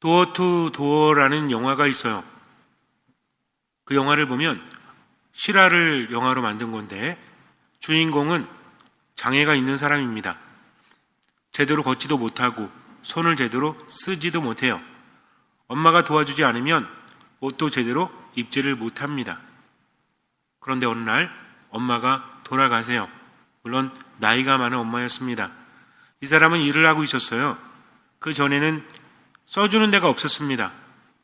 도어 투 도어라는 영화가 있어요. 그 영화를 보면 실화를 영화로 만든 건데 주인공은 장애가 있는 사람입니다. 제대로 걷지도 못하고 손을 제대로 쓰지도 못해요. 엄마가 도와주지 않으면 옷도 제대로 입지를 못합니다. 그런데 어느 날 엄마가 돌아가세요. 물론 나이가 많은 엄마였습니다. 이 사람은 일을 하고 있었어요. 그 전에는 써주는 데가 없었습니다.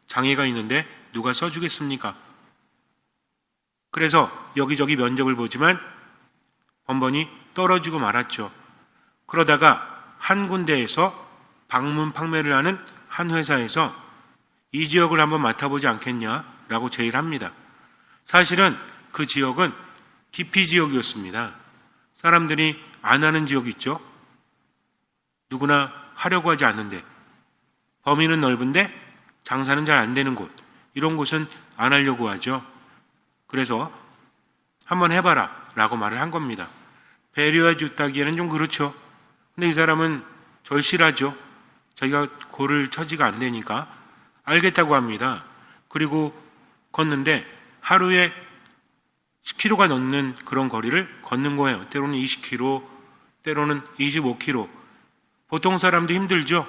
장애가 있는데 누가 써주겠습니까? 그래서 여기저기 면접을 보지만 번번이 떨어지고 말았죠. 그러다가 한 군데에서 방문 판매를 하는 한 회사에서 이 지역을 한번 맡아보지 않겠냐라고 제의를 합니다. 사실은 그 지역은 기피 지역이었습니다. 사람들이 안 하는 지역 있죠? 누구나 하려고 하지 않는데, 범위는 넓은데 장사는 잘 안 되는 곳, 이런 곳은 안 하려고 하죠. 그래서 한번 해봐라 라고 말을 한 겁니다. 배려해 줬다기에는 좀 그렇죠. 근데 이 사람은 절실하죠. 자기가 고를 처지가 안 되니까 알겠다고 합니다. 그리고 걷는데 하루에 10km가 넘는 그런 거리를 걷는 거예요. 때로는 20km, 때로는 25km. 보통 사람도 힘들죠.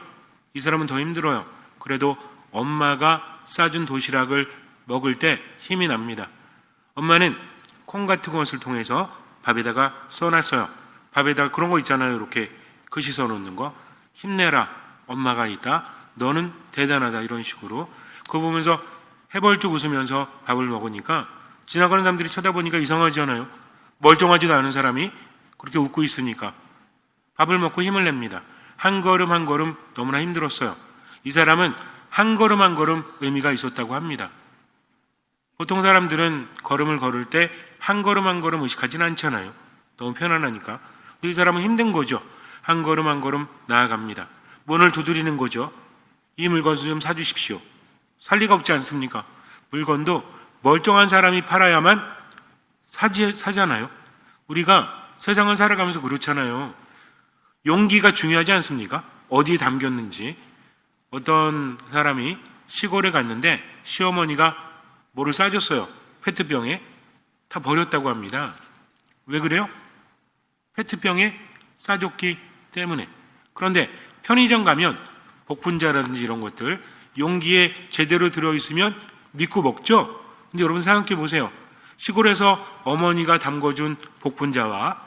이 사람은 더 힘들어요. 그래도 엄마가 싸준 도시락을 먹을 때 힘이 납니다. 엄마는 콩 같은 것을 통해서 밥에다가 써놨어요. 밥에다가 그런 거 있잖아요. 이렇게 글씨 써놓는 거. 힘내라. 엄마가 있다. 너는 대단하다. 이런 식으로. 그거 보면서 해벌쭉 웃으면서 밥을 먹으니까 지나가는 사람들이 쳐다보니까 이상하잖아요. 멀쩡하지도 않은 사람이 그렇게 웃고 있으니까 밥을 먹고 힘을 냅니다. 한 걸음 한 걸음 너무나 힘들었어요. 이 사람은 한 걸음 한 걸음 의미가 있었다고 합니다. 보통 사람들은 걸음을 걸을 때 한 걸음 한 걸음 의식하지는 않잖아요. 너무 편안하니까. 근데 이 사람은 힘든 거죠. 한 걸음 한 걸음 나아갑니다. 문을 두드리는 거죠. 이 물건 좀 사주십시오. 살 리가 없지 않습니까? 물건도 멀쩡한 사람이 팔아야만 사잖아요. 우리가 세상을 살아가면서 그렇잖아요. 용기가 중요하지 않습니까? 어디에 담겼는지. 어떤 사람이 시골에 갔는데 시어머니가 뭐를 싸줬어요. 페트병에. 다 버렸다고 합니다. 왜 그래요? 페트병에 싸줬기 때문에. 그런데 편의점 가면 복분자라든지 이런 것들 용기에 제대로 들어있으면 믿고 먹죠? 근데 여러분 생각해 보세요. 시골에서 어머니가 담궈준 복분자와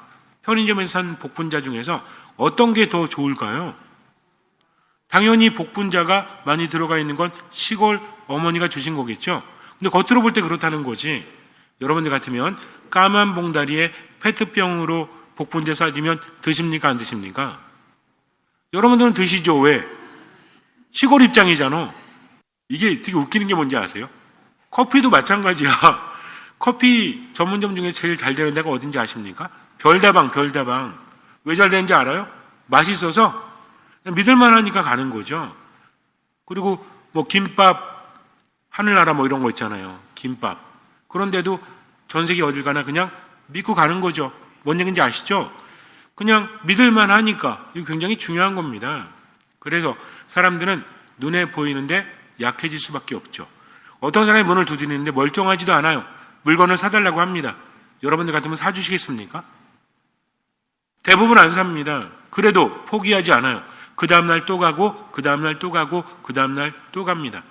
편의점에서 산 복분자 중에서 어떤 게 더 좋을까요? 당연히 복분자가 많이 들어가 있는 건 시골 어머니가 주신 거겠죠? 근데 겉으로 볼 때 그렇다는 거지. 여러분들 같으면 까만 봉다리에 페트병으로 복분자 싸주면 드십니까? 안 드십니까? 여러분들은 드시죠. 왜? 시골 입장이잖아. 이게 되게 웃기는 게 뭔지 아세요? 커피도 마찬가지야. 커피 전문점 중에 제일 잘 되는 데가 어딘지 아십니까? 별다방. 왜 잘 되는지 알아요? 맛있어서 믿을만 하니까 가는 거죠. 그리고 뭐 김밥, 하늘나라 뭐 이런 거 있잖아요. 김밥. 그런데도 전 세계 어딜 가나 그냥 믿고 가는 거죠. 뭔 얘기인지 아시죠? 그냥 믿을만 하니까. 이거 굉장히 중요한 겁니다. 그래서 사람들은 눈에 보이는데 약해질 수밖에 없죠. 어떤 사람이 문을 두드리는데 멀쩡하지도 않아요. 물건을 사달라고 합니다. 여러분들 같으면 사주시겠습니까? 대부분 안 삽니다. 그래도 포기하지 않아요. 그 다음날 또 가고, 그 다음날 또 가고, 그 다음날 또 갑니다.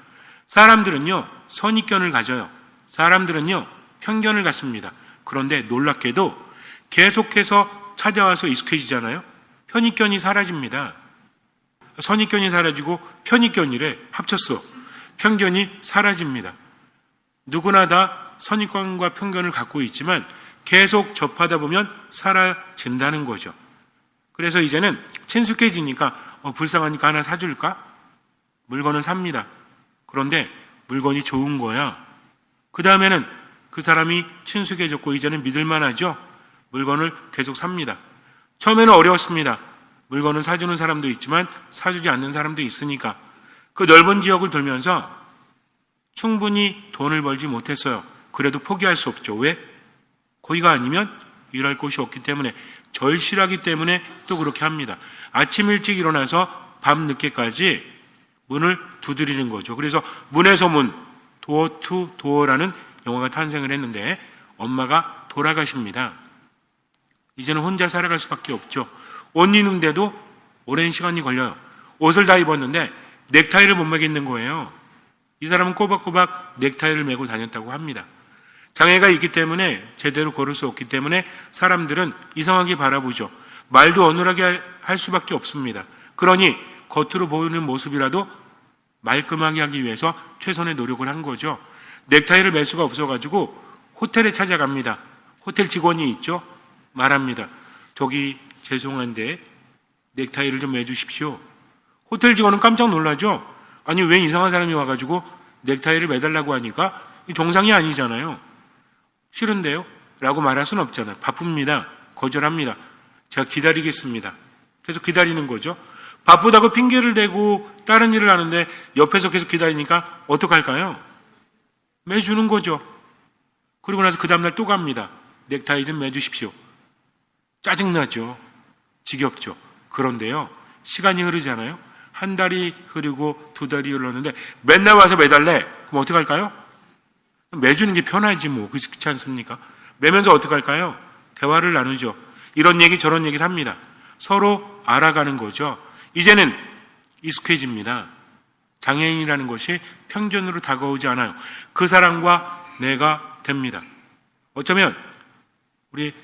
사람들은요, 선입견을 가져요. 사람들은요, 편견을 갖습니다. 그런데 놀랍게도 계속해서 찾아와서 익숙해지잖아요. 편입견이 사라집니다. 선입견이 사라지고 편입견이래. 합쳤어. 편견이 사라집니다. 누구나 다 선입견과 편견을 갖고 있지만 계속 접하다 보면 사라진다는 거죠. 그래서 이제는 친숙해지니까 불쌍하니까 하나 사줄까? 물건을 삽니다. 그런데 물건이 좋은 거야. 그 다음에는 그 사람이 친숙해졌고 이제는 믿을만하죠. 물건을 계속 삽니다. 처음에는 어려웠습니다. 물건을 사주는 사람도 있지만 사주지 않는 사람도 있으니까 그 넓은 지역을 돌면서 충분히 돈을 벌지 못했어요. 그래도 포기할 수 없죠. 왜? 거기가 아니면 일할 곳이 없기 때문에, 절실하기 때문에 또 그렇게 합니다. 아침 일찍 일어나서 밤 늦게까지 문을 두드리는 거죠. 그래서 문에서 문, 도어 투 도어라는 영화가 탄생을 했는데 엄마가 돌아가십니다. 이제는 혼자 살아갈 수밖에 없죠. 옷 입는데도 오랜 시간이 걸려요. 옷을 다 입었는데 넥타이를 못 매겠는 거예요. 이 사람은 꼬박꼬박 넥타이를 메고 다녔다고 합니다. 장애가 있기 때문에 제대로 걸을 수 없기 때문에 사람들은 이상하게 바라보죠. 말도 어눌하게 할 수밖에 없습니다. 그러니 겉으로 보이는 모습이라도 말끔하게 하기 위해서 최선의 노력을 한 거죠. 넥타이를 맬 수가 없어가지고 호텔에 찾아갑니다. 호텔 직원이 있죠. 말합니다. 저기 죄송한데 넥타이를 좀 매주십시오. 호텔 직원은 깜짝 놀라죠. 아니 왜 이상한 사람이 와가지고 넥타이를 매달라고 하니까 정상이 아니잖아요. 싫은데요? 라고 말할 수는 없잖아요. 바쁩니다. 거절합니다. 제가 기다리겠습니다. 계속 기다리는 거죠. 바쁘다고 핑계를 대고 다른 일을 하는데 옆에서 계속 기다리니까 어떡할까요? 매주는 거죠. 그리고 나서 그 다음날 또 갑니다. 넥타이 좀 매주십시오. 짜증나죠. 지겹죠. 그런데요, 시간이 흐르잖아요. 한 달이 흐르고 두 달이 흘렀는데 맨날 와서 매달래. 그럼 어떡할까요? 매주는 게 편하지 뭐. 그렇지 않습니까? 매면서 어떡할까요? 대화를 나누죠. 이런 얘기 저런 얘기를 합니다. 서로 알아가는 거죠. 이제는 익숙해집니다. 장애인이라는 것이 편견으로 다가오지 않아요. 그 사람과 내가 됩니다. 어쩌면 우리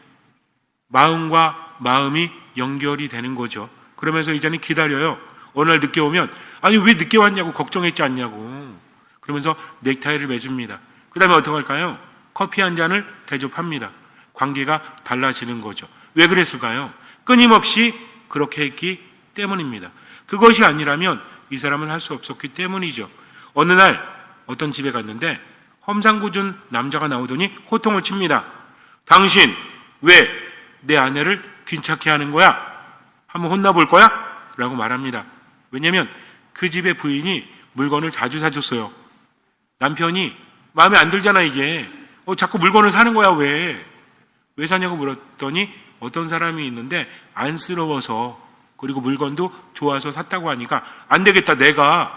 마음과 마음이 연결이 되는 거죠. 그러면서 이제는 기다려요. 어느 날 늦게 오면 아니 왜 늦게 왔냐고 걱정했지 않냐고. 그러면서 넥타이를 매줍니다. 그 다음에 어떻게 할까요? 커피 한 잔을 대접합니다. 관계가 달라지는 거죠. 왜 그랬을까요? 끊임없이 그렇게 했기 때문입니다. 그것이 아니라면 이 사람은 할 수 없었기 때문이죠. 어느 날 어떤 집에 갔는데 험상궂은 남자가 나오더니 호통을 칩니다. 당신 왜 내 아내를 귀찮게 하는 거야? 한번 혼나볼 거야? 라고 말합니다. 왜냐하면 그 집의 부인이 물건을 자주 사줬어요. 남편이 마음에 안 들잖아 이게. 자꾸 물건을 사는 거야 왜 사냐고 물었더니 어떤 사람이 있는데 안쓰러워서 그리고 물건도 좋아서 샀다고 하니까 안 되겠다. 내가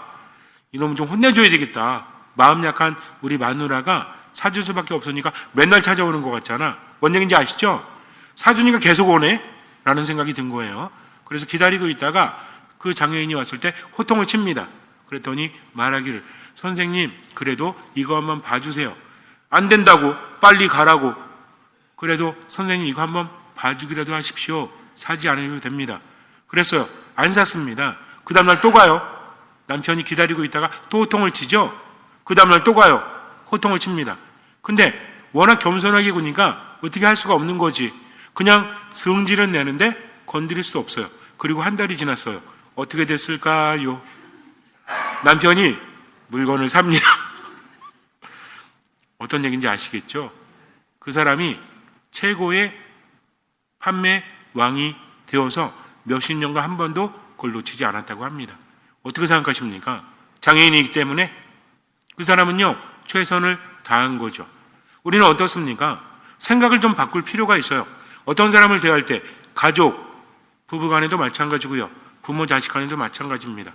이놈은 좀 혼내줘야 되겠다. 마음 약한 우리 마누라가 사줄 수밖에 없으니까 맨날 찾아오는 것 같잖아. 뭔 얘기인지 아시죠? 사주니까 계속 오네? 라는 생각이 든 거예요. 그래서 기다리고 있다가 그 장애인이 왔을 때 호통을 칩니다. 그랬더니 말하기를 선생님 그래도 이거 한번 봐주세요. 안 된다고 빨리 가라고. 그래도 선생님 이거 한번 봐주기라도 하십시오. 사지 않으셔도 됩니다. 그랬어요. 안 샀습니다. 그 다음날 또 가요. 남편이 기다리고 있다가 또 호통을 치죠. 그 다음날 또 가요. 호통을 칩니다. 근데 워낙 겸손하게 구니까 어떻게 할 수가 없는 거지. 그냥 성질은 내는데 건드릴 수도 없어요. 그리고 한 달이 지났어요. 어떻게 됐을까요? 남편이 물건을 삽니다. 어떤 얘기인지 아시겠죠? 그 사람이 최고의 판매 왕이 되어서 몇십 년간 한 번도 그걸 놓치지 않았다고 합니다. 어떻게 생각하십니까? 장애인이기 때문에 그 사람은요 최선을 다한 거죠. 우리는 어떻습니까? 생각을 좀 바꿀 필요가 있어요. 어떤 사람을 대할 때 가족, 부부간에도 마찬가지고요. 부모 자식 간에도 마찬가지입니다.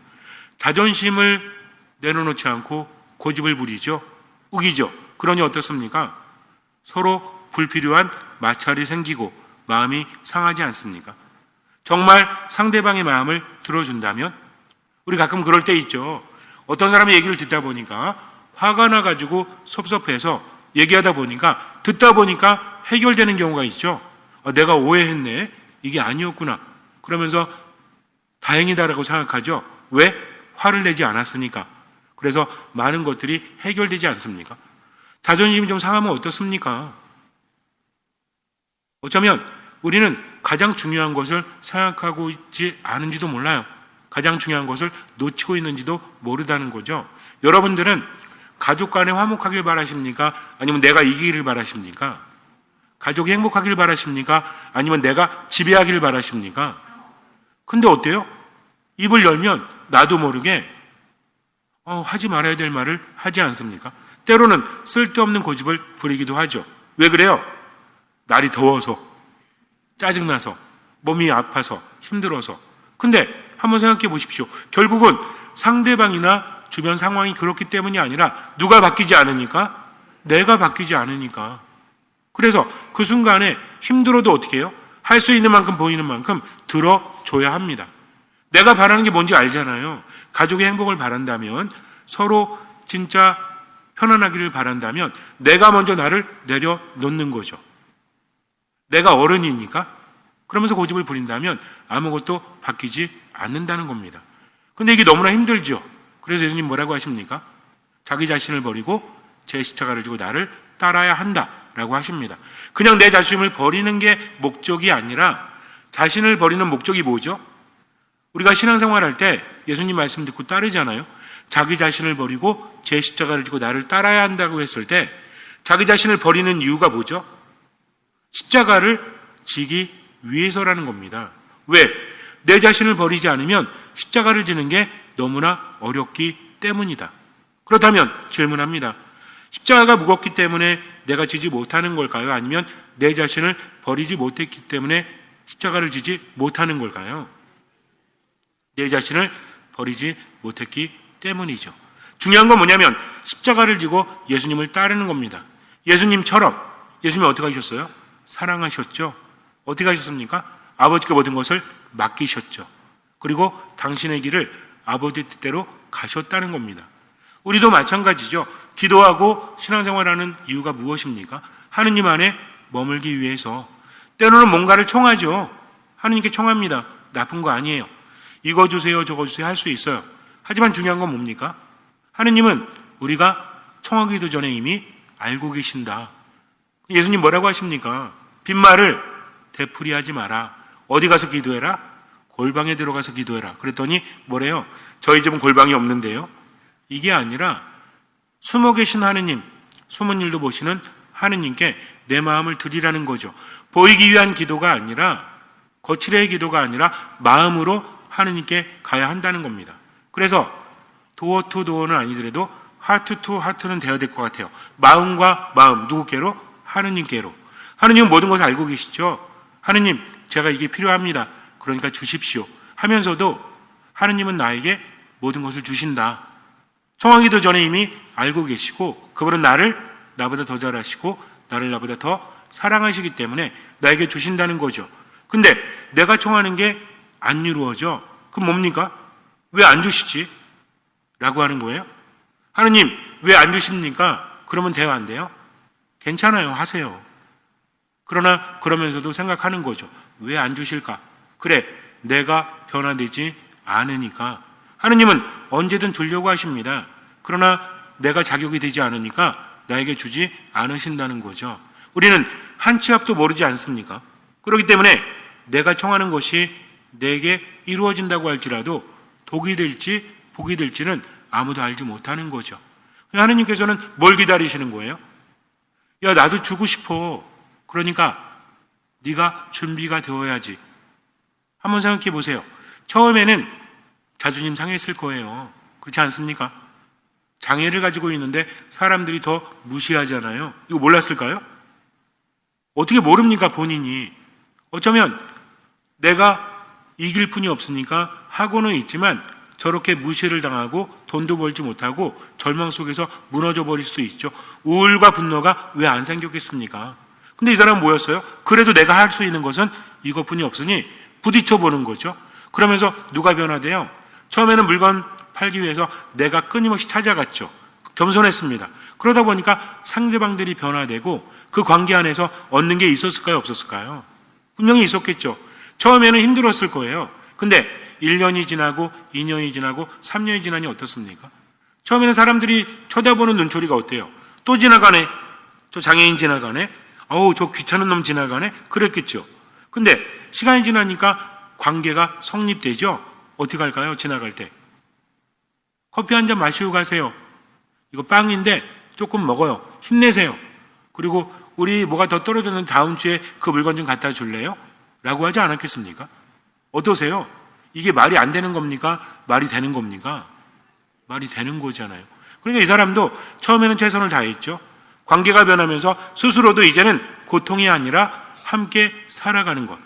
자존심을 내려놓지 않고 고집을 부리죠. 우기죠. 그러니 어떻습니까? 서로 불필요한 마찰이 생기고 마음이 상하지 않습니까? 정말 상대방의 마음을 들어준다면 우리 가끔 그럴 때 있죠. 어떤 사람의 얘기를 듣다 보니까 화가 나가지고 섭섭해서 얘기하다 보니까 듣다 보니까 해결되는 경우가 있죠. 내가 오해했네. 이게 아니었구나. 그러면서 다행이다라고 생각하죠. 왜? 화를 내지 않았으니까. 그래서 많은 것들이 해결되지 않습니까? 자존심이 좀 상하면 어떻습니까? 어쩌면 우리는 가장 중요한 것을 생각하고 있지 않은지도 몰라요. 가장 중요한 것을 놓치고 있는지도 모르다는 거죠. 여러분들은 가족 간에 화목하길 바라십니까? 아니면 내가 이기기를 바라십니까? 가족이 행복하길 바라십니까? 아니면 내가 지배하기를 바라십니까? 근데 어때요? 입을 열면 나도 모르게 하지 말아야 될 말을 하지 않습니까? 때로는 쓸데없는 고집을 부리기도 하죠. 왜 그래요? 날이 더워서, 짜증나서, 몸이 아파서, 힘들어서. 근데 한번 생각해 보십시오. 결국은 상대방이나 주변 상황이 그렇기 때문이 아니라 누가 바뀌지 않으니까? 내가 바뀌지 않으니까. 그래서 그 순간에 힘들어도 어떻게 해요? 할 수 있는 만큼 보이는 만큼 들어줘야 합니다. 내가 바라는 게 뭔지 알잖아요. 가족의 행복을 바란다면, 서로 진짜 편안하기를 바란다면 내가 먼저 나를 내려놓는 거죠. 내가 어른이니까. 그러면서 고집을 부린다면 아무것도 바뀌지 않는다는 겁니다. 근데 이게 너무나 힘들죠. 그래서 예수님 뭐라고 하십니까? 자기 자신을 버리고 제 십자가를 지고 나를 따라야 한다라고 하십니다. 그냥 내 자신을 버리는 게 목적이 아니라, 자신을 버리는 목적이 뭐죠? 우리가 신앙생활 할 때 예수님 말씀 듣고 따르잖아요. 자기 자신을 버리고 제 십자가를 지고 나를 따라야 한다고 했을 때 자기 자신을 버리는 이유가 뭐죠? 십자가를 지기 위해서라는 겁니다. 왜? 내 자신을 버리지 않으면 십자가를 지는 게 너무나 어렵기 때문이다. 그렇다면 질문합니다. 십자가가 무겁기 때문에 내가 지지 못하는 걸까요? 아니면 내 자신을 버리지 못했기 때문에 십자가를 지지 못하는 걸까요? 내 자신을 버리지 못했기 때문이죠. 중요한 건 뭐냐면 십자가를 지고 예수님을 따르는 겁니다. 예수님처럼, 예수님이 어떻게 하셨어요? 사랑하셨죠. 어떻게 하셨습니까? 아버지께 모든 것을 맡기셨죠. 그리고 당신의 길을 아버지 뜻대로 가셨다는 겁니다. 우리도 마찬가지죠. 기도하고 신앙생활하는 이유가 무엇입니까? 하느님 안에 머물기 위해서. 때로는 뭔가를 청하죠. 하느님께 청합니다. 나쁜 거 아니에요. 이거 주세요, 저거 주세요 할 수 있어요. 하지만 중요한 건 뭡니까? 하느님은 우리가 청하기도 전에 이미 알고 계신다. 예수님 뭐라고 하십니까? 빈말을 되풀이하지 마라. 어디 가서 기도해라? 골방에 들어가서 기도해라. 그랬더니 뭐래요? 저희 집은 골방이 없는데요. 이게 아니라 숨어 계신 하느님, 숨은 일도 보시는 하느님께 내 마음을 드리라는 거죠. 보이기 위한 기도가 아니라, 거칠의 기도가 아니라 마음으로 하느님께 가야 한다는 겁니다. 그래서 도어 투 도어는 아니더라도 하트 투 하트는 되어야 될 것 같아요. 마음과 마음, 누구께로? 하느님께로. 하느님은 모든 것을 알고 계시죠. 하느님, 제가 이게 필요합니다. 그러니까 주십시오 하면서도 하느님은 나에게 모든 것을 주신다. 청하기도 전에 이미 알고 계시고, 그분은 나를 나보다 더 잘 아시고 나를 나보다 더 사랑하시기 때문에 나에게 주신다는 거죠. 근데 내가 청하는 게 안 이루어져. 그럼 뭡니까? 왜 안 주시지? 라고 하는 거예요. 하느님 왜 안 주십니까? 그러면 돼요, 안 돼요? 괜찮아요, 하세요. 그러나 그러면서도 생각하는 거죠. 왜 안 주실까? 그래, 내가 변화되지 않으니까. 하느님은 언제든 주려고 하십니다. 그러나 내가 자격이 되지 않으니까 나에게 주지 않으신다는 거죠. 우리는 한 치 앞도 모르지 않습니까? 그렇기 때문에 내가 청하는 것이 내게 이루어진다고 할지라도 독이 될지 복이 될지는 아무도 알지 못하는 거죠. 하느님께서는 뭘 기다리시는 거예요? 야, 나도 주고 싶어. 그러니까 네가 준비가 되어야지. 한번 생각해 보세요. 처음에는 자존심 상했을 거예요. 그렇지 않습니까? 장애를 가지고 있는데 사람들이 더 무시하잖아요. 이거 몰랐을까요? 어떻게 모릅니까, 본인이? 어쩌면 내가 이길 뿐이 없으니까 하고는 있지만 저렇게 무시를 당하고 돈도 벌지 못하고 절망 속에서 무너져 버릴 수도 있죠. 우울과 분노가 왜 안 생겼겠습니까? 근데 이 사람은 뭐였어요? 그래도 내가 할 수 있는 것은 이것뿐이 없으니 부딪혀 보는 거죠. 그러면서 누가 변화돼요? 처음에는 물건 팔기 위해서 내가 끊임없이 찾아갔죠. 겸손했습니다. 그러다 보니까 상대방들이 변화되고 그 관계 안에서 얻는 게 있었을까요? 없었을까요? 분명히 있었겠죠. 처음에는 힘들었을 거예요. 근데 1년이 지나고 2년이 지나고 3년이 지나니 어떻습니까? 처음에는 사람들이 쳐다보는 눈초리가 어때요? 또 지나가네. 저 장애인 지나가네. 어우, 저 귀찮은 놈 지나가네. 그랬겠죠. 근데 시간이 지나니까 관계가 성립되죠. 어떻게 할까요? 지나갈 때. 커피 한 잔 마시고 가세요. 이거 빵인데 조금 먹어요. 힘내세요. 그리고 우리 뭐가 더 떨어졌는데 다음 주에 그 물건 좀 갖다 줄래요? 라고 하지 않았겠습니까? 어떠세요? 이게 말이 안 되는 겁니까? 말이 되는 겁니까? 말이 되는 거잖아요. 그러니까 이 사람도 처음에는 최선을 다했죠. 관계가 변하면서 스스로도 이제는 고통이 아니라 함께 살아가는 것.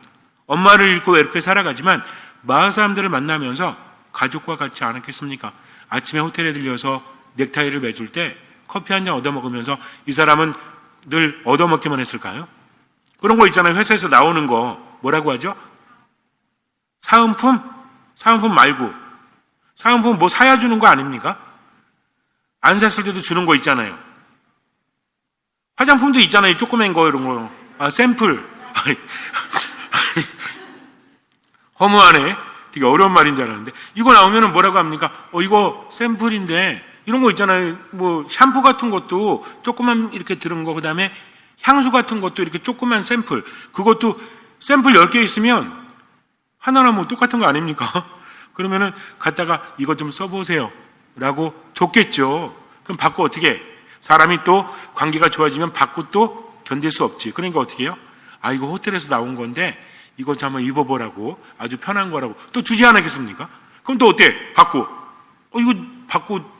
엄마를 잃고 외롭게 살아가지만 마을 사람들을 만나면서 가족과 같지 않았겠습니까? 아침에 호텔에 들려서 넥타이를 매줄 때 커피 한 잔 얻어먹으면서 이 사람은 늘 얻어먹기만 했을까요? 그런 거 있잖아요. 회사에서 나오는 거 뭐라고 하죠? 사은품? 사은품 말고 사은품 뭐 사야 주는 거 아닙니까? 안 샀을 때도 주는 거 있잖아요. 화장품도 있잖아요. 조그만 거 이런 거. 샘플. 허무하네. 되게 어려운 말인 줄 알았는데 이거 나오면은 뭐라고 합니까? 이거 샘플인데 이런 거 있잖아요. 뭐 샴푸 같은 것도 조그만 이렇게 들은 거, 그다음에 향수 같은 것도 이렇게 조그만 샘플, 그것도 샘플 10개 있으면 하나나 뭐 똑같은 거 아닙니까? 그러면은 갖다가 이거 좀 써보세요 라고 줬겠죠. 그럼 받고 어떻게 해? 사람이 또 관계가 좋아지면 받고 또 견딜 수 없지. 그러니까 어떻게 해요? 이거 호텔에서 나온 건데 이거 좀 한번 입어보라고, 아주 편한 거라고 또 주지 않겠습니까? 그럼 또 어때? 받고 이거 받고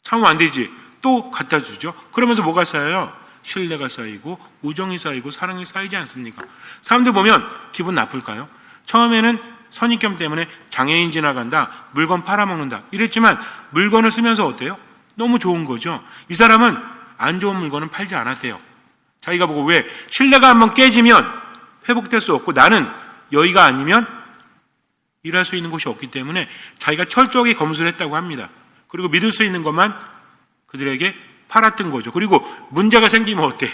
참으면 안 되지. 또 갖다 주죠. 그러면서 뭐가 쌓여요? 신뢰가 쌓이고 우정이 쌓이고 사랑이 쌓이지 않습니까? 사람들 보면 기분 나쁠까요? 처음에는 선입견 때문에 장애인 지나간다, 물건 팔아먹는다 이랬지만 물건을 쓰면서 어때요? 너무 좋은 거죠. 이 사람은 안 좋은 물건은 팔지 않았대요. 자기가 보고, 왜? 신뢰가 한번 깨지면 회복될 수 없고 나는 여기가 아니면 일할 수 있는 곳이 없기 때문에 자기가 철저하게 검수를 했다고 합니다. 그리고 믿을 수 있는 것만 그들에게 팔았던 거죠. 그리고 문제가 생기면 어때?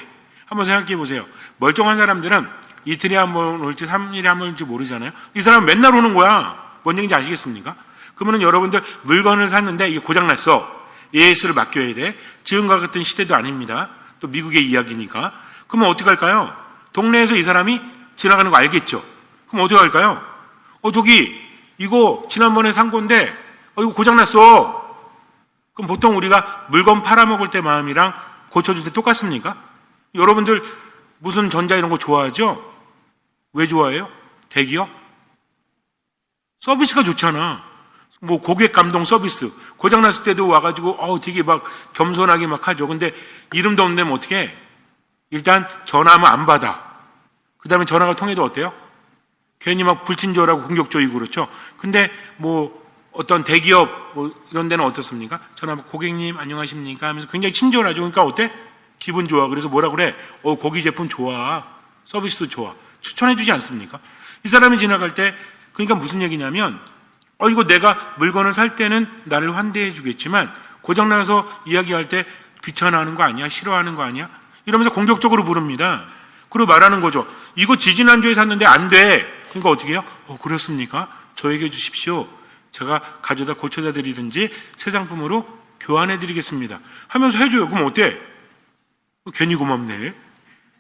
한번 생각해 보세요. 멀쩡한 사람들은 이틀에 한 번 올지 3일에 한 번 올지 모르잖아요. 이 사람은 맨날 오는 거야. 뭔 얘기인지 아시겠습니까? 그러면 여러분들 물건을 샀는데 이게 고장났어. AS를 맡겨야 돼. 지금과 같은 시대도 아닙니다. 또 미국의 이야기니까. 그러면 어떻게 할까요? 동네에서 이 사람이 지나가는 거 알겠죠? 그럼 어떻게 할까요? 저기 이거 지난번에 산 건데 이거 고장났어. 그럼 보통 우리가 물건 팔아먹을 때 마음이랑 고쳐줄 때 똑같습니까? 여러분들 무슨 전자 이런 거 좋아하죠? 왜 좋아해요? 대기업? 서비스가 좋잖아. 뭐 고객 감동 서비스. 고장났을 때도 와가지고 되게 막 겸손하게 막 하죠. 근데 이름도 없는 데면 어떻게 해? 일단 전화하면 안 받아. 그 다음에 전화가 통해도 어때요? 괜히 막 불친절하고 공격적이고 그렇죠. 근데 뭐 어떤 대기업 뭐 이런 데는 어떻습니까? 전화 고객님 안녕하십니까 하면서 굉장히 친절하죠. 그러니까 어때? 기분 좋아. 그래서 뭐라 그래? 고기 제품 좋아. 서비스도 좋아. 추천해 주지 않습니까? 이 사람이 지나갈 때 그러니까 무슨 얘기냐면 이거 내가 물건을 살 때는 나를 환대해 주겠지만 고장나서 이야기할 때 귀찮아하는 거 아니야? 싫어하는 거 아니야? 이러면서 공격적으로 부릅니다. 그리고 말하는 거죠. 이거 지지난주에 샀는데 안 돼. 그러니까 어떻게 해요? 그렇습니까? 저에게 주십시오. 제가 가져다 고쳐다 드리든지 새 상품으로 교환해 드리겠습니다 하면서 해줘요. 그럼 어때? 괜히 고맙네.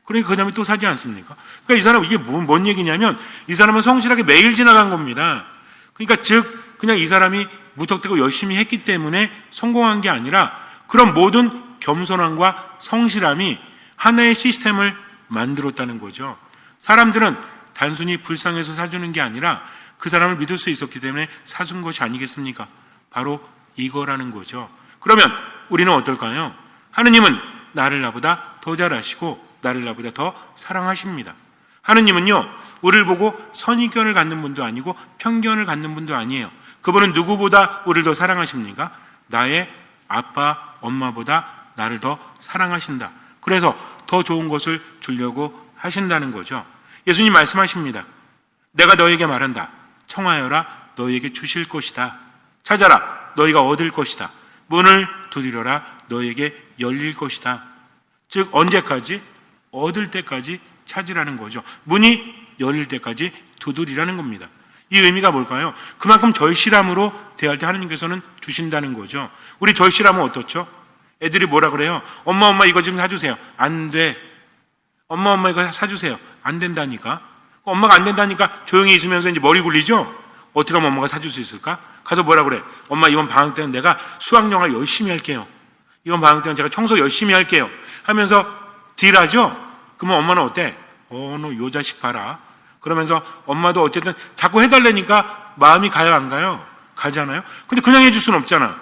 그러니까 그 다음에 또 사지 않습니까? 그러니까 이 사람은 이게 뭔 얘기냐면 이 사람은 성실하게 매일 지나간 겁니다. 그러니까 즉 그냥 이 사람이 무턱대고 열심히 했기 때문에 성공한 게 아니라 그런 모든 겸손함과 성실함이 하나의 시스템을 만들었다는 거죠. 사람들은 단순히 불쌍해서 사주는 게 아니라 그 사람을 믿을 수 있었기 때문에 사준 것이 아니겠습니까? 바로 이거라는 거죠. 그러면 우리는 어떨까요? 하느님은 나를 나보다 더 잘 아시고 나를 나보다 더 사랑하십니다. 하느님은요, 우리를 보고 선입견을 갖는 분도 아니고 편견을 갖는 분도 아니에요. 그분은 누구보다 우리를 더 사랑하십니까? 나의 아빠, 엄마보다 나를 더 사랑하신다. 그래서 더 좋은 것을 주려고 하신다는 거죠. 예수님 말씀하십니다. 내가 너에게 말한다. 청하여라 너에게 주실 것이다. 찾아라 너희가 얻을 것이다. 문을 두드려라 너에게 열릴 것이다. 즉 언제까지? 얻을 때까지 찾으라는 거죠. 문이 열릴 때까지 두드리라는 겁니다. 이 의미가 뭘까요? 그만큼 절실함으로 대할 때 하나님께서는 주신다는 거죠. 우리 절실하면 어떻죠? 애들이 뭐라 그래요? 엄마 이거 좀 사주세요. 안 돼. 엄마 이거 사주세요. 안 된다니까. 엄마가 안 된다니까 조용히 있으면서 이제 머리 굴리죠? 어떻게 하면 엄마가 사줄 수 있을까? 가서 뭐라 그래? 엄마 이번 방학 때는 내가 수학 영어 열심히 할게요. 이번 방학 때는 제가 청소 열심히 할게요. 하면서 딜하죠? 그러면 엄마는 어때? 너 요 자식 봐라. 그러면서 엄마도 어쨌든 자꾸 해달라니까 마음이 가요 안 가요? 가잖아요. 근데 그냥 해줄 수는 없잖아.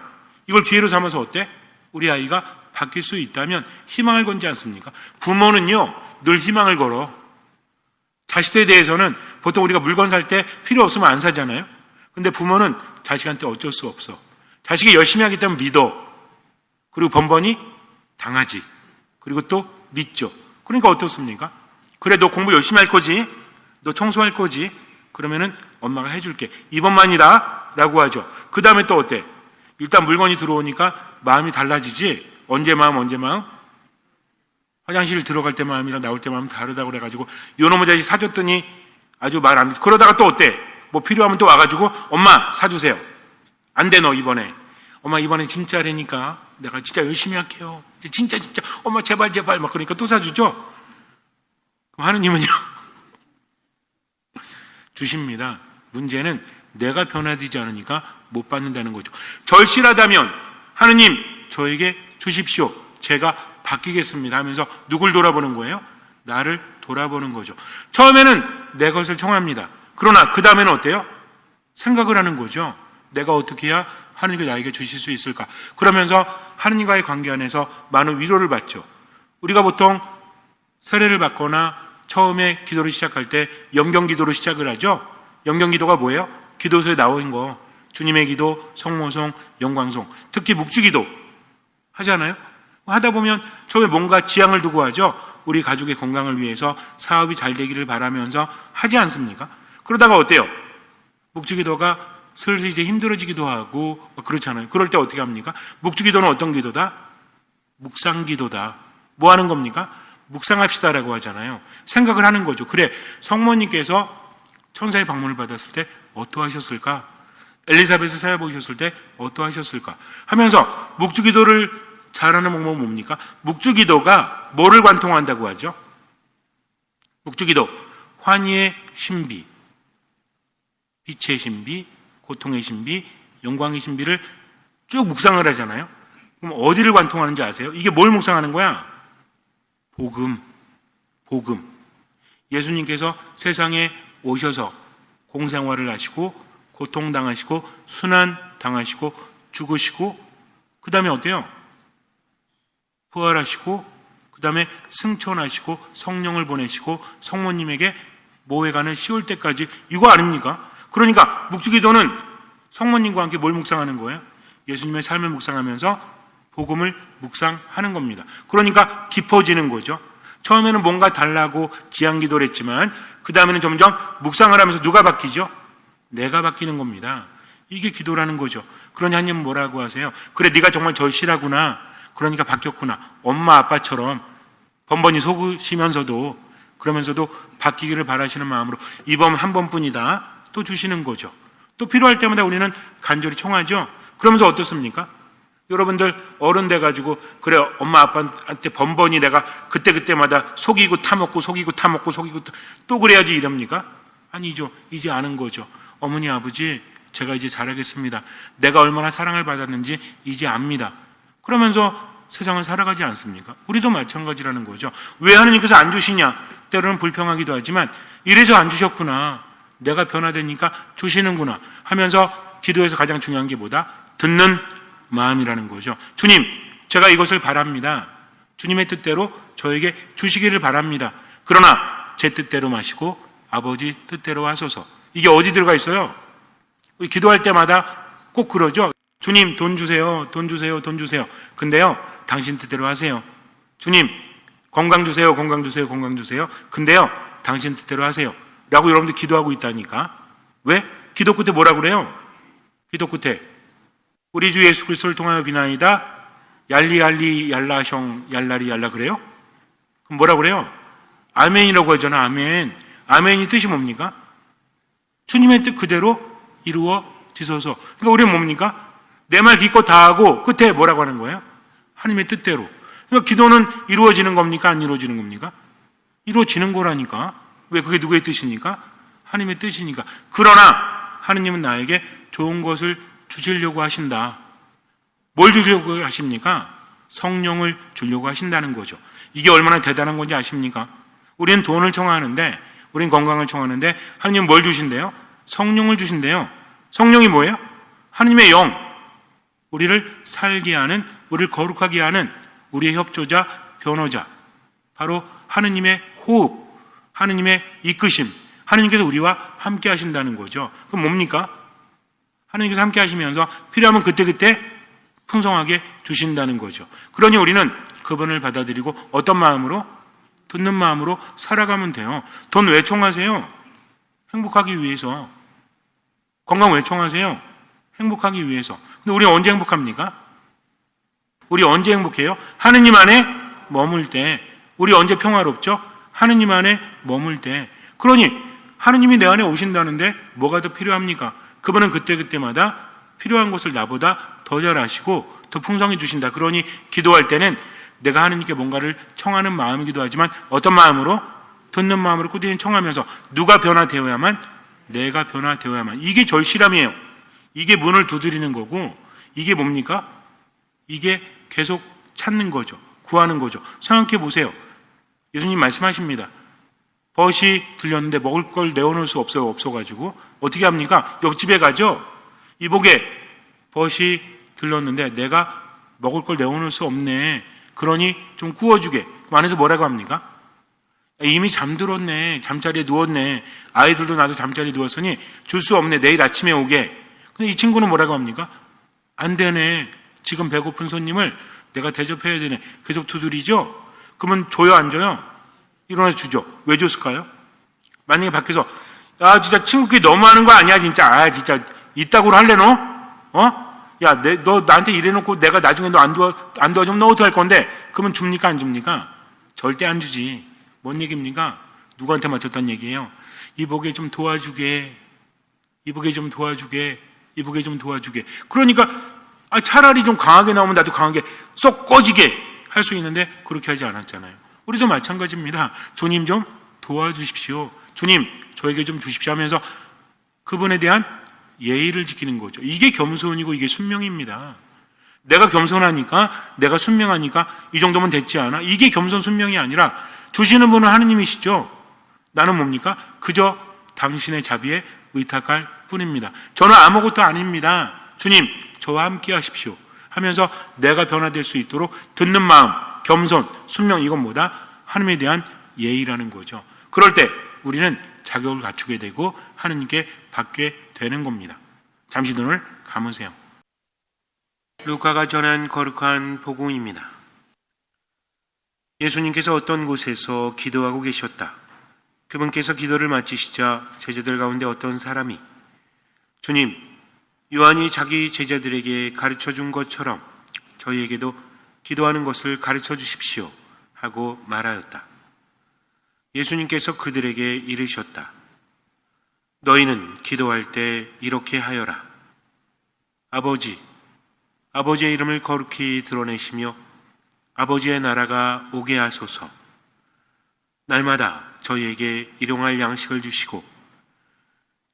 이걸 기회로 삼아서 어때? 우리 아이가 바뀔 수 있다면 희망을 건지 않습니까? 부모는요 늘 희망을 걸어. 자식에 대해서는 보통 우리가 물건 살 때 필요 없으면 안 사잖아요. 근데 부모는 자식한테 어쩔 수 없어. 자식이 열심히 하기 때문에 믿어. 그리고 번번이 당하지. 그리고 또 믿죠. 그러니까 어떻습니까? 그래, 너 공부 열심히 할 거지? 너 청소할 거지? 그러면은 엄마가 해줄게. 이번만이다 라고 하죠. 그 다음에 또 어때? 일단 물건이 들어오니까 마음이 달라지지. 언제 마음? 화장실 들어갈 때 마음이랑 나올 때 마음 다르다고 그래가지고 요놈의 자식 사줬더니 아주 말 안 듣고, 그러다가 또 어때? 뭐 필요하면 또 와가지고 엄마 사주세요. 안 돼, 너 이번에. 엄마 이번에 진짜라니까 내가 진짜 열심히 할게요. 진짜 엄마 제발 막 그러니까 또 사주죠. 그럼 하느님은요 주십니다. 문제는 내가 변화되지 않으니까 못 받는다는 거죠. 절실하다면 하느님 저에게 주십시오. 제가 바뀌겠습니다 하면서 누굴 돌아보는 거예요? 나를 돌아보는 거죠. 처음에는 내 것을 청합니다. 그러나 그 다음에는 어때요? 생각을 하는 거죠. 내가 어떻게 해야 하느님께 나에게 주실 수 있을까? 그러면서 하느님과의 관계 안에서 많은 위로를 받죠. 우리가 보통 세례를 받거나 처음에 기도를 시작할 때 영경기도로 시작을 하죠. 영경기도가 뭐예요? 기도서에 나온 거. 주님의 기도, 성모송, 영광송, 특히 묵주기도 하잖아요. 하다 보면 처음에 뭔가 지향을 두고 하죠. 우리 가족의 건강을 위해서 사업이 잘 되기를 바라면서 하지 않습니까? 그러다가 어때요? 묵주기도가 슬슬 이제 힘들어지기도 하고 그렇잖아요. 그럴 때 어떻게 합니까? 묵주기도는 어떤 기도다? 묵상기도다. 뭐 하는 겁니까? 묵상합시다라고 하잖아요. 생각을 하는 거죠. 그래, 성모님께서 천사의 방문을 받았을 때 어떠하셨을까? 엘리사벳을 찾아보셨을 때 어떠하셨을까? 하면서 묵주기도를 잘하는 방법은 뭡니까? 묵주기도가 뭐를 관통한다고 하죠? 묵주기도, 환희의 신비, 빛의 신비, 고통의 신비, 영광의 신비를 쭉 묵상을 하잖아요. 그럼 어디를 관통하는지 아세요? 이게 뭘 묵상하는 거야? 복음. 예수님께서 세상에 오셔서 공생활을 하시고 고통당하시고 순환당하시고 죽으시고 그 다음에 어때요? 부활하시고 그 다음에 승천하시고 성령을 보내시고 성모님에게 모해가는 10월 때까지 이거 아닙니까? 그러니까 묵주기도는 성모님과 함께 뭘 묵상하는 거예요? 예수님의 삶을 묵상하면서 복음을 묵상하는 겁니다. 그러니까 깊어지는 거죠. 처음에는 뭔가 달라고 지향기도를 했지만 그 다음에는 점점 묵상을 하면서 누가 바뀌죠? 내가 바뀌는 겁니다. 이게 기도라는 거죠. 그러니 하나님은 뭐라고 하세요? 그래, 네가 정말 절실하구나. 그러니까 바뀌었구나. 엄마 아빠처럼 번번이 속으시면서도 그러면서도 바뀌기를 바라시는 마음으로 이번 한 번뿐이다 또 주시는 거죠. 또 필요할 때마다 우리는 간절히 청하죠. 그러면서 어떻습니까? 여러분들 어른 돼가지고 그래 엄마 아빠한테 번번이 내가 그때마다 속이고 타먹고 또 그래야지 이럽니까? 아니죠. 이제 아는 거죠. 어머니 아버지 제가 이제 잘하겠습니다. 내가 얼마나 사랑을 받았는지 이제 압니다. 그러면서 세상을 살아가지 않습니까? 우리도 마찬가지라는 거죠. 왜 하느님께서 안 주시냐? 때로는 불평하기도 하지만 이래서 안 주셨구나. 내가 변화되니까 주시는구나 하면서 기도에서 가장 중요한 게 뭐다? 듣는 마음이라는 거죠. 주님, 제가 이것을 바랍니다. 주님의 뜻대로 저에게 주시기를 바랍니다. 그러나 제 뜻대로 마시고 아버지 뜻대로 하소서. 이게 어디 들어가 있어요? 우리 기도할 때마다 꼭 그러죠. 주님, 돈 주세요. 근데요, 당신 뜻대로 하세요. 주님, 건강 주세요. 근데요, 당신 뜻대로 하세요. 라고 여러분들 기도하고 있다니까. 왜? 기도 끝에 뭐라 그래요? 기도 끝에 우리 주 예수 그리스도를 통하여 비나이다. 얄리 얄라형 얄라리 얄라 그래요? 그럼 뭐라 그래요? 아멘이라고 하잖아. 아멘. 아멘이 뜻이 뭡니까? 주님의 뜻 그대로 이루어지소서. 그러니까 우리는 뭡니까? 내 말 기껏 다 하고 끝에 뭐라고 하는 거예요? 하나님의 뜻대로. 그러니까 기도는 이루어지는 겁니까? 안 이루어지는 겁니까? 이루어지는 거라니까. 왜? 그게 누구의 뜻입니까? 하나님의 뜻이니까. 그러나 하나님은 나에게 좋은 것을 주시려고 하신다. 뭘 주려고 하십니까? 성령을 주려고 하신다는 거죠. 이게 얼마나 대단한 건지 아십니까? 우리는 돈을 청하는데, 우리는 건강을 청하는데 하나님은 뭘 주신대요? 성령을 주신대요. 성령이 뭐예요? 하나님의 영. 우리를 살게 하는, 우리를 거룩하게 하는 우리의 협조자, 변호자. 바로 하느님의 호흡, 하느님의 이끄심. 하느님께서 우리와 함께 하신다는 거죠. 그럼 뭡니까? 하느님께서 함께 하시면서 필요하면 그때그때 풍성하게 주신다는 거죠. 그러니 우리는 그분을 받아들이고 어떤 마음으로? 듣는 마음으로 살아가면 돼요. 돈 왜 청하세요? 행복하기 위해서. 건강 왜 청하세요? 행복하기 위해서. 근데 우리 언제 행복합니까? 우리 언제 행복해요? 하느님 안에 머물 때. 우리 언제 평화롭죠? 하느님 안에 머물 때. 그러니 하느님이 내 안에 오신다는데 뭐가 더 필요합니까? 그분은 그때그때마다 필요한 것을 나보다 더 잘 아시고 더 풍성해 주신다. 그러니 기도할 때는 내가 하느님께 뭔가를 청하는 마음이기도 하지만 어떤 마음으로? 듣는 마음으로 꾸준히 청하면서 누가 변화되어야만? 내가 변화되어야만. 이게 절실함이에요. 이게 문을 두드리는 거고 이게 뭡니까? 이게 계속 찾는 거죠. 구하는 거죠. 생각해 보세요. 예수님 말씀하십니다. 벗이 들렸는데 먹을 걸 내어놓을 수 없어가지고 어떻게 합니까? 옆집에 가죠. 이복에 벗이 들렸는데 내가 먹을 걸 내어놓을 수 없네. 그러니 좀 구워주게. 그 안에서 뭐라고 합니까? 이미 잠들었네. 잠자리에 누웠네. 아이들도 나도 잠자리에 누웠으니 줄 수 없네. 내일 아침에 오게. 근데 이 친구는 뭐라고 합니까? 안 되네. 지금 배고픈 손님을 내가 대접해야 되네. 계속 두드리죠? 그러면 줘요, 안 줘요? 일어나서 주죠. 왜 줬을까요? 만약에 밖에서 진짜 친구끼리 너무하는 거 아니야 진짜. 진짜 이따구로 할래 너? 야, 너 나한테 이래놓고 내가 나중에 너 안 도와주면 너 어떻게 할 건데? 그러면 줍니까 안 줍니까? 절대 안 주지. 뭔 얘기입니까? 누구한테 맞췄단 얘기예요? 이복에 좀 도와주게. 이복에 좀 도와주게. 이복에 좀 도와주게. 그러니까 차라리 좀 강하게 나오면 나도 강하게 쏙 꺼지게 할 수 있는데 그렇게 하지 않았잖아요. 우리도 마찬가지입니다. 주님 좀 도와주십시오. 주님 저에게 좀 주십시오 하면서 그분에 대한 예의를 지키는 거죠. 이게 겸손이고 이게 순명입니다. 내가 겸손하니까, 내가 순명하니까 이 정도면 됐지 않아? 이게 겸손 순명이 아니라 주시는 분은 하느님이시죠. 나는 뭡니까? 그저 당신의 자비에 의탁할 뿐입니다. 저는 아무것도 아닙니다. 주님 저와 함께 하십시오 하면서 내가 변화될 수 있도록 듣는 마음, 겸손, 순명, 이건 뭐다? 하나님에 대한 예의라는 거죠. 그럴 때 우리는 자격을 갖추게 되고 하느님께 받게 되는 겁니다. 잠시 눈을 감으세요. 루카가 전한 거룩한 복음입니다. 예수님께서 어떤 곳에서 기도하고 계셨다. 그분께서 기도를 마치시자 제자들 가운데 어떤 사람이 주님, 요한이 자기 제자들에게 가르쳐 준 것처럼 저희에게도 기도하는 것을 가르쳐 주십시오 하고 말하였다. 예수님께서 그들에게 이르셨다. 너희는 기도할 때 이렇게 하여라. 아버지의 이름을 거룩히 드러내시며 아버지의 나라가 오게 하소서. 날마다 저희에게 일용할 양식을 주시고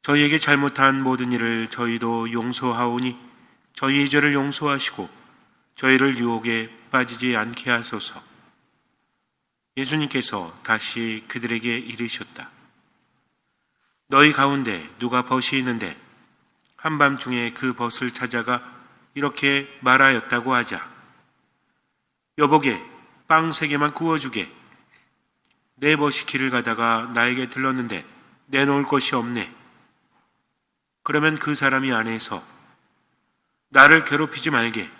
저희에게 잘못한 모든 일을 저희도 용서하오니 저희의 죄를 용서하시고 저희를 유혹에 빠지지 않게 하소서. 예수님께서 다시 그들에게 이르셨다. 너희 가운데 누가 벗이 있는데 한밤중에 그 벗을 찾아가 이렇게 말하였다고 하자. 여보게 빵 3개만 구워주게. 내 벗이 길을 가다가 나에게 들렀는데 내놓을 것이 없네. 그러면 그 사람이 안에서 나를 괴롭히지 말게.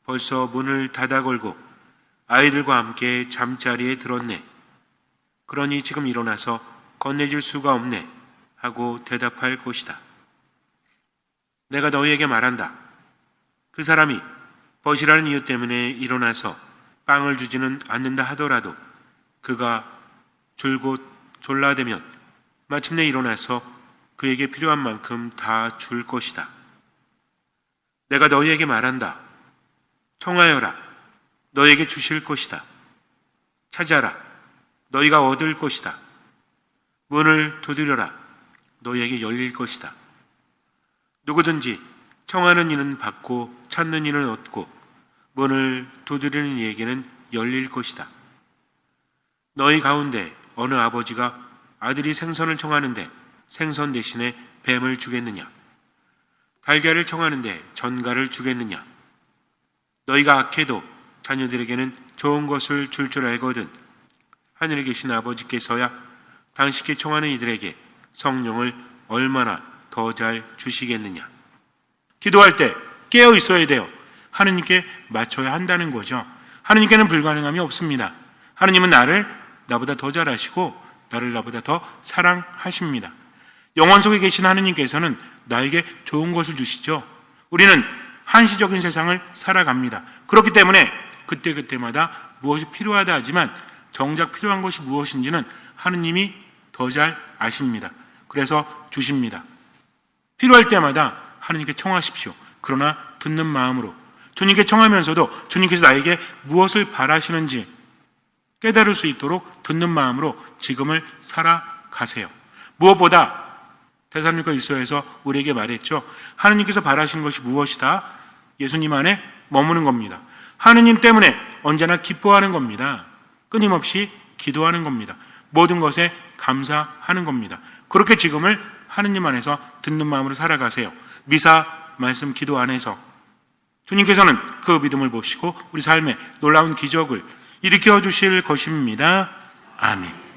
벌써 문을 닫아 걸고 아이들과 함께 잠자리에 들었네. 그러니 지금 일어나서 건네줄 수가 없네. 하고 대답할 것이다. 내가 너희에게 말한다. 그 사람이 벗이라는 이유 때문에 일어나서 빵을 주지는 않는다 하더라도 그가 줄곧 졸라대면 마침내 일어나서 그에게 필요한 만큼 다 줄 것이다. 내가 너희에게 말한다. 청하여라. 너희에게 주실 것이다. 찾아라. 너희가 얻을 것이다. 문을 두드려라. 너희에게 열릴 것이다. 누구든지 청하는 이는 받고 찾는 이는 얻고 문을 두드리는 이에게는 열릴 것이다. 너희 가운데 어느 아버지가 아들이 생선을 청하는데 생선 대신에 뱀을 주겠느냐? 달걀을 청하는데 전갈을 주겠느냐? 너희가 악해도 자녀들에게는 좋은 것을 줄 알거든 하늘에 계신 아버지께서야 당신께 청하는 이들에게 성령을 얼마나 더 잘 주시겠느냐. 기도할 때 깨어 있어야 돼요. 하느님께 맞춰야 한다는 거죠. 하느님께는 불가능함이 없습니다. 하느님은 나보다 더 잘 아시고 나를 나보다 더 사랑하십니다. 영원 속에 계신 하느님께서는 나에게 좋은 것을 주시죠. 우리는 한시적인 세상을 살아갑니다. 그렇기 때문에 그때그때마다 무엇이 필요하다 하지만 정작 필요한 것이 무엇인지는 하느님이 더 잘 아십니다. 그래서 주십니다. 필요할 때마다 하느님께 청하십시오. 그러나 듣는 마음으로 주님께 청하면서도 주님께서 나에게 무엇을 바라시는지 깨달을 수 있도록 듣는 마음으로 지금을 살아가세요. 무엇보다 데살로니가 1서에서 우리에게 말했죠. 하느님께서 바라시는 것이 무엇이다? 예수님 안에 머무는 겁니다. 하느님 때문에 언제나 기뻐하는 겁니다. 끊임없이 기도하는 겁니다. 모든 것에 감사하는 겁니다. 그렇게 지금을 하느님 안에서 듣는 마음으로 살아가세요. 미사 말씀 기도 안에서 주님께서는 그 믿음을 보시고 우리 삶에 놀라운 기적을 일으켜 주실 것입니다. 아멘.